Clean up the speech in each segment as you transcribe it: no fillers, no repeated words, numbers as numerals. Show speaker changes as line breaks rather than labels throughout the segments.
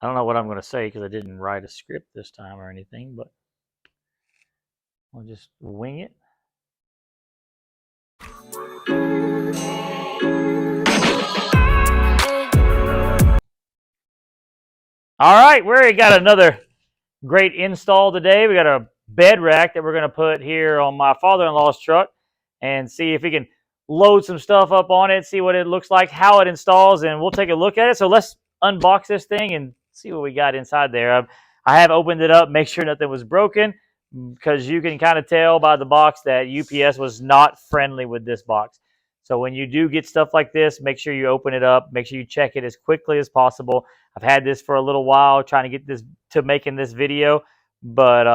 I don't know what I'm going to say because I didn't write a script this time or anything, but I'll just wing it. All right, we got another great install today. We got a bed rack that we're going to put here on my father-in-law's truck and see if we can load some stuff up on it, see what it looks like, how it installs, and we'll take a look at it. So let's unbox this thing and see what we got inside there. I have opened it up, make sure nothing was broken, because you can kind of tell by the box that UPS was not friendly with this box. So when you do get stuff like this, make sure you open it up, make sure you check it as quickly as possible. I've had this for a little while trying to get this to making this video, but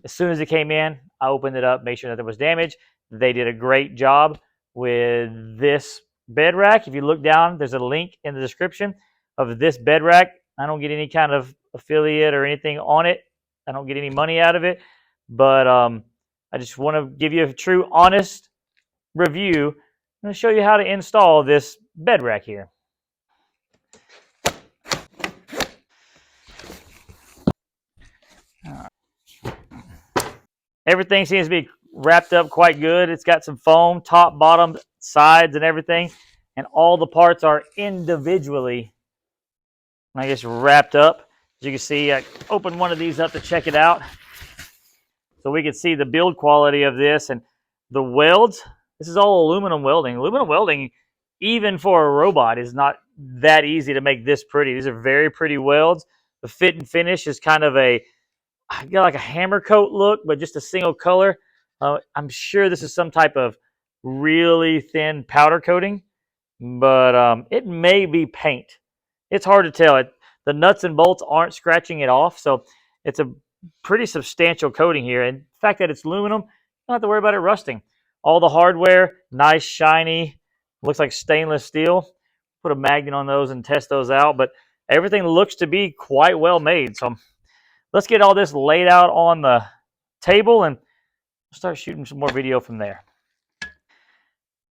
as soon as it came in, I opened it up, made sure nothing was damaged. They did a great job with this bed rack. If you look down, there's a link in the description of this bed rack. I don't get any kind of affiliate or anything on it. I don't get any money out of it, but I just want to give you a true, honest review. I'm going to show you how to install this bed rack here. Everything seems to be wrapped up quite good. It's got some foam, top, bottom, sides, and everything. And all the parts are individually, I guess, wrapped up. As you can see, I opened one of these up to check it out. So we can see the build quality of this and the welds. This is all aluminum welding. Aluminum welding, even for a robot, is not that easy to make this pretty. These are very pretty welds. The fit and finish is kind of a, I got like a hammer coat look, but just a single color. I'm sure this is some type of really thin powder coating, but it may be paint. It's hard to tell. The nuts and bolts aren't scratching it off, so it's a pretty substantial coating here. And the fact that it's aluminum, you don't have to worry about it rusting. All the hardware, nice, shiny, looks like stainless steel. Put a magnet on those and test those out, but everything looks to be quite well made. So let's get all this laid out on the table and start shooting some more video from there.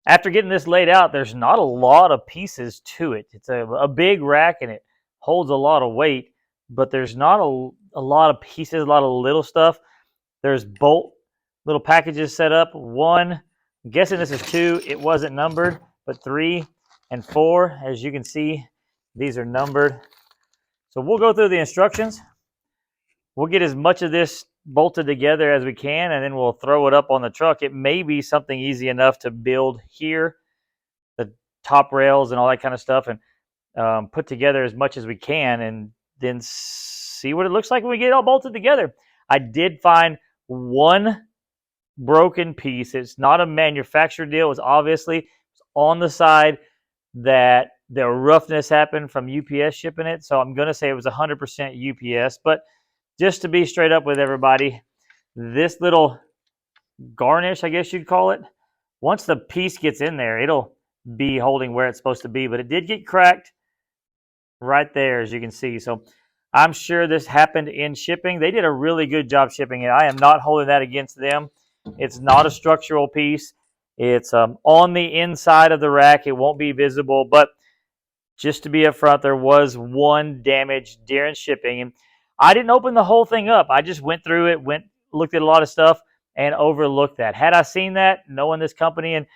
After getting this laid out, there's not a lot of pieces to it. It's a big rack and it holds a lot of weight, but there's not a lot of pieces, a lot of little stuff. There's bolt little packages set up. One, I'm guessing this is two. It wasn't numbered, but 3 and 4, as you can see, these are numbered. So we'll go through the instructions. We'll get as much of this bolted together as we can, and then we'll throw it up on the truck. It may be something easy enough to build here, the top rails and all that kind of stuff, and put together as much as we can, and then see what it looks like when we get it all bolted together. I did find one broken piece. It's not a manufacturer deal. It was obviously on the side that the roughness happened from UPS shipping it, so I'm going to say it was 100% UPS, but just to be straight up with everybody, this little garnish, I guess you'd call it, once the piece gets in there, it'll be holding where it's supposed to be. But it did get cracked right there, as you can see. So I'm sure this happened in shipping. They did a really good job shipping it. I am not holding that against them. It's not a structural piece. It's on the inside of the rack. It won't be visible. But just to be upfront, there was one damage during shipping. And I didn't open the whole thing up. I just went through it, looked at a lot of stuff, and overlooked that. Had I seen that, knowing this company, and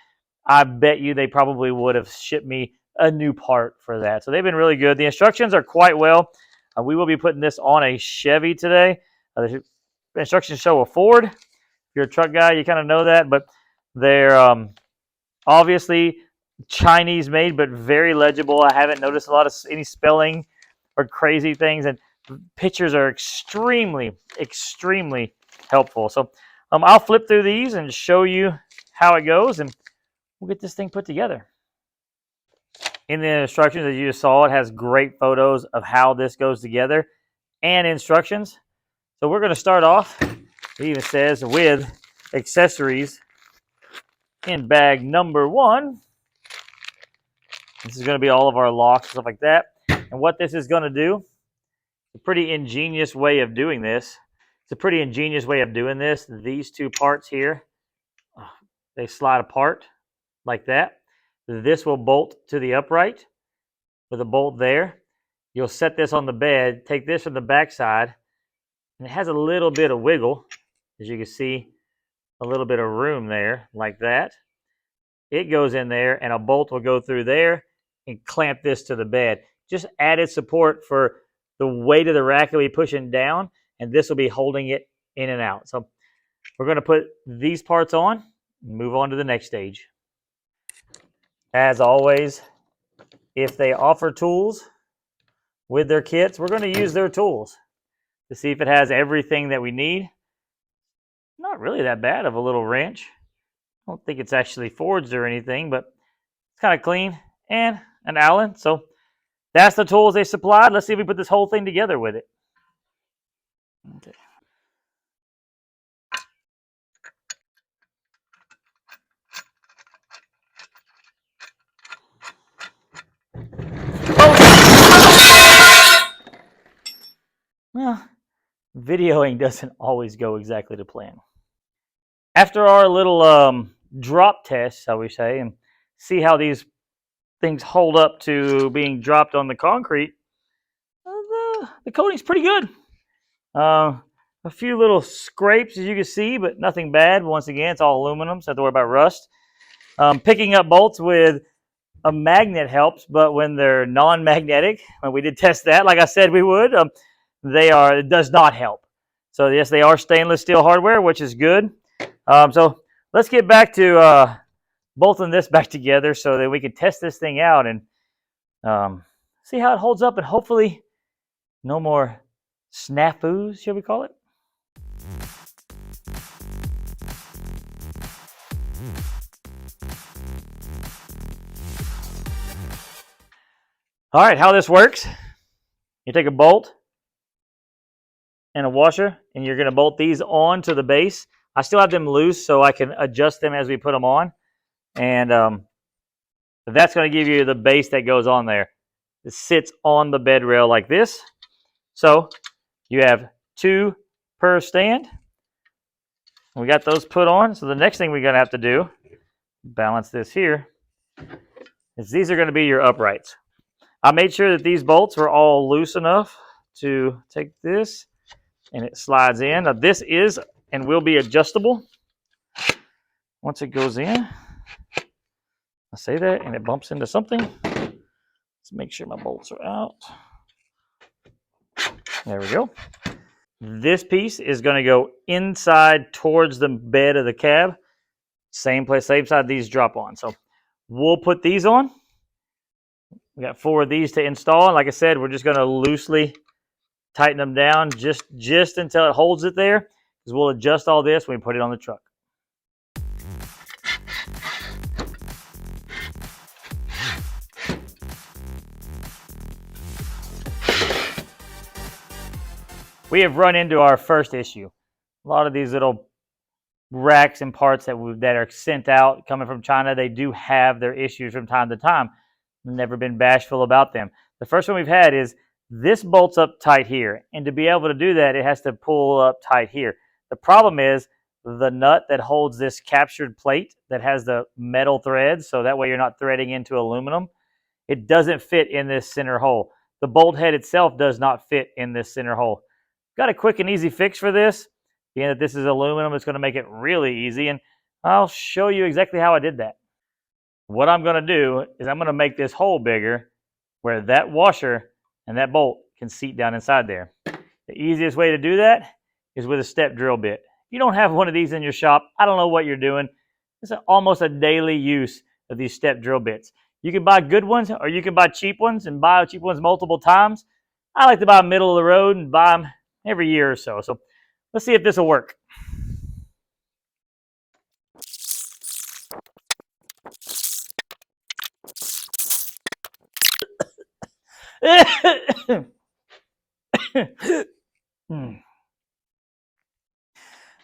I bet you they probably would have shipped me a new part for that. So they've been really good. The instructions are quite well. We will be putting this on a Chevy today. The instructions show a Ford. If you're a truck guy, you kind of know that, but they're obviously Chinese made, but very legible. I haven't noticed a lot of any spelling or crazy things, and pictures are extremely, extremely helpful. So I'll flip through these and show you how it goes, and we'll get this thing put together. In the instructions, as you just saw, it has great photos of how this goes together and instructions. So we're going to start off, it even says, with accessories in bag number 1. This is going to be all of our locks, stuff like that. And what this is going to do, a pretty ingenious way of doing this. It's a pretty ingenious way of doing this. These two parts here, they slide apart like that. This will bolt to the upright with a bolt there. you'll set this on the bed, take this from the back side, and it has a little bit of wiggle. As you can see, a little bit of room there, like that. It goes in there, and a bolt will go through there and clamp this to the bed. Just added support for the weight of the rack will be pushing down, and this will be holding it in and out. So we're going to put these parts on and move on to the next stage. As always, if they offer tools with their kits, we're going to use their tools to see if it has everything that we need. Not really that bad of a little wrench. I don't think it's actually forged or anything, but it's kind of clean, and an Allen. So that's the tools they supplied. Let's see if we put this whole thing together with it. Okay. Well, videoing doesn't always go exactly to plan. After our little drop test, shall we say, and see how these things hold up to being dropped on the concrete, the coating's pretty good. A few little scrapes, as you can see, but nothing bad. Once again, it's all aluminum, so I don't have to worry about rust. Picking up bolts with a magnet helps, but when they're non-magnetic, when we did test that, like I said we would, it does not help. So yes, they are stainless steel hardware, which is good. So let's get back to bolting this back together so that we can test this thing out and see how it holds up, and hopefully no more snafus, shall we call it? All right, how this works, you take a bolt and a washer, and you're going to bolt these on to the base. I still have them loose so I can adjust them as we put them on. And that's going to give you the base that goes on there. It sits on the bed rail like this. So you have 2 per stand. We got those put on. So the next thing we're going to have to do, balance this here, is these are going to be your uprights. I made sure that these bolts were all loose enough to take this, and it slides in. Now this is and will be adjustable once it goes in. I say that and it bumps into something. Let's make sure my bolts are out. There we go. This piece is going to go inside towards the bed of the cab. Same place, same side these drop on. So we'll put these on. We got 4 of these to install. Like I said, we're just going to loosely tighten them down just until it holds it there, because we'll adjust all this when we put it on the truck. We have run into our first issue. A lot of these little racks and parts that are sent out coming from China, they do have their issues from time to time. Never been bashful about them. The first one we've had is this bolts up tight here, and to be able to do that, it has to pull up tight here. The problem is the nut that holds this captured plate that has the metal threads, so that way you're not threading into aluminum, it doesn't fit in this center hole. The bolt head itself does not fit in this center hole. Got a quick and easy fix for this. Being that this is aluminum, it's going to make it really easy, and I'll show you exactly how I did that. What I'm going to do is I'm going to make this hole bigger where that washer and that bolt can seat down inside there. The easiest way to do that is with a step drill bit. If you don't have one of these in your shop, I don't know what you're doing. It's almost a daily use of these step drill bits. You can buy good ones or you can buy cheap ones and buy cheap ones multiple times. I like to buy middle of the road and buy them every year or so. So let's see if this will work.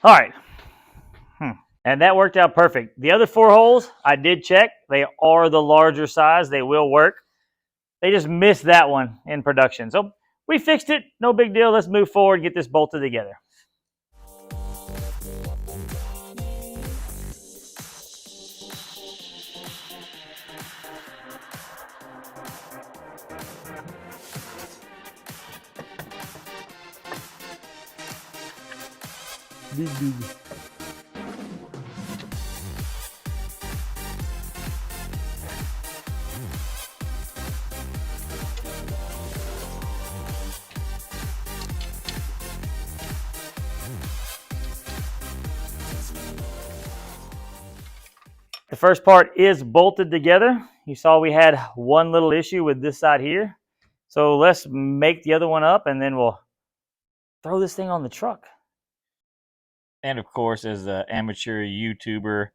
All right. And that worked out perfect. The other 4 holes, I did check. They are the larger size. They will work. They just missed that one in production. So we fixed it. No big deal. Let's move forward and get this bolted together. Big, big. The first part is bolted together. You saw we had one little issue with this side here. So let's make the other one up and then we'll throw this thing on the truck. And of course, as an amateur YouTuber,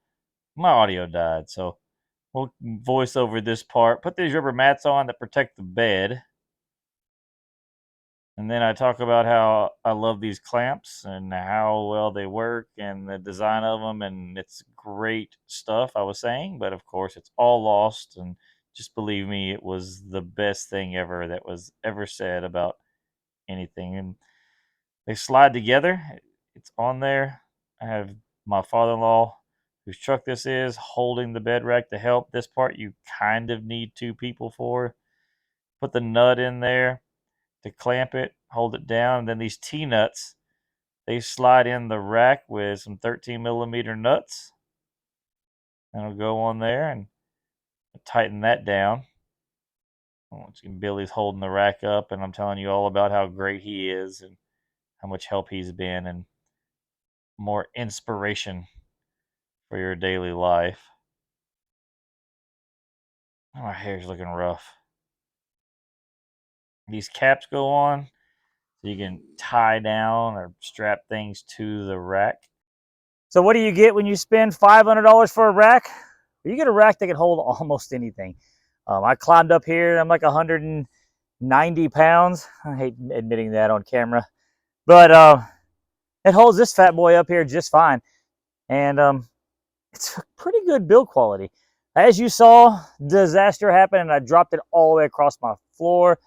my audio died. So we'll voice over this part, put these rubber mats on that protect the bed. And then I talk about how I love these clamps and how well they work and the design of them. And it's great stuff, I was saying. But of course, it's all lost. And just believe me, it was the best thing ever that was ever said about anything. And they slide together. It's on there. I have my father-in-law, whose truck this is, holding the bed rack to help. This part you kind of need two people for. Put the nut in there to clamp it, hold it down, and then these T-nuts, they slide in the rack with some 13 millimeter nuts. And it'll go on there and tighten that down. Once again, Billy's holding the rack up, and I'm telling you all about how great he is and how much help he's been and more inspiration for your daily life. My hair's looking rough. These caps go on so you can tie down or strap things to the rack. So what do you get when you spend $500 for a rack? You get a rack that can hold almost anything. I climbed up here. I'm like 190 pounds. I hate admitting that on camera. But it holds this fat boy up here just fine. And it's a pretty good build quality. As you saw, disaster happened and I dropped it all the way across my floor.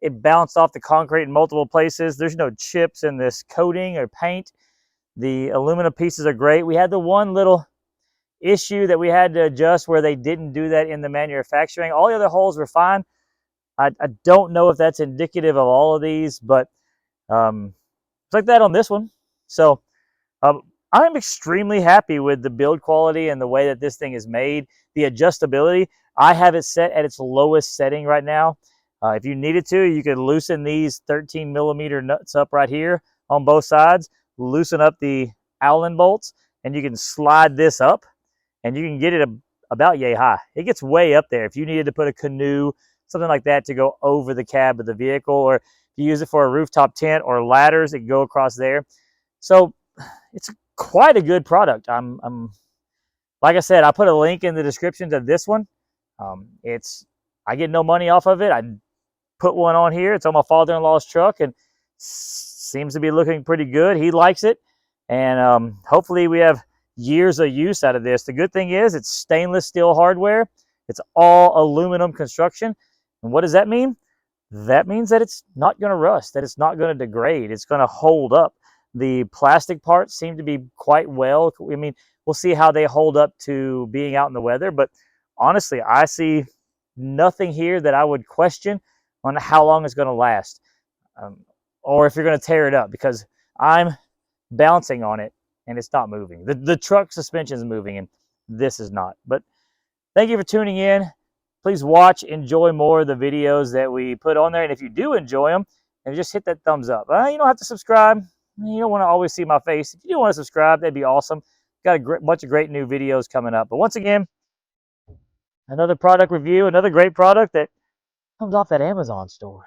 It bounced off the concrete in multiple places. There's no chips in this coating or paint. The aluminum pieces are great. We had the one little issue that we had to adjust where they didn't do that in the manufacturing. All the other holes were fine. I don't know if that's indicative of all of these, but it's like that on this one. So I'm extremely happy with the build quality and the way that this thing is made. The adjustability, I have it set at its lowest setting right now. If you needed to, you could loosen these 13 millimeter nuts up right here on both sides, loosen up the Allen bolts, and you can slide this up, and you can get it about yay high. It gets way up there. If you needed to put a canoe, something like that, to go over the cab of the vehicle, or if you use it for a rooftop tent or ladders, it can go across there. So it's quite a good product. I'm like I said, I put a link in the description to this one. I get no money off of it. I put one on here. It's on my father-in-law's truck and seems to be looking pretty good. He likes it, and hopefully we have years of use out of this. The good thing is it's stainless steel hardware. It's all aluminum construction. And what does that mean? That means that it's not going to rust, that it's not going to degrade. It's going to hold up. The plastic parts seem to be quite well. I mean, we'll see how they hold up to being out in the weather. But honestly, I see nothing here that I would question on how long it's going to last, or if you're going to tear it up, because I'm bouncing on it and it's not moving. The truck suspension is moving and this is not. But thank you for tuning in. Please watch, enjoy more of the videos that we put on there. And if you do enjoy them, then just hit that thumbs up. You don't have to subscribe. You don't want to always see my face. If you do want to subscribe, that'd be awesome. Got a bunch of great new videos coming up. But once again, another product review, another great product that comes off that Amazon store.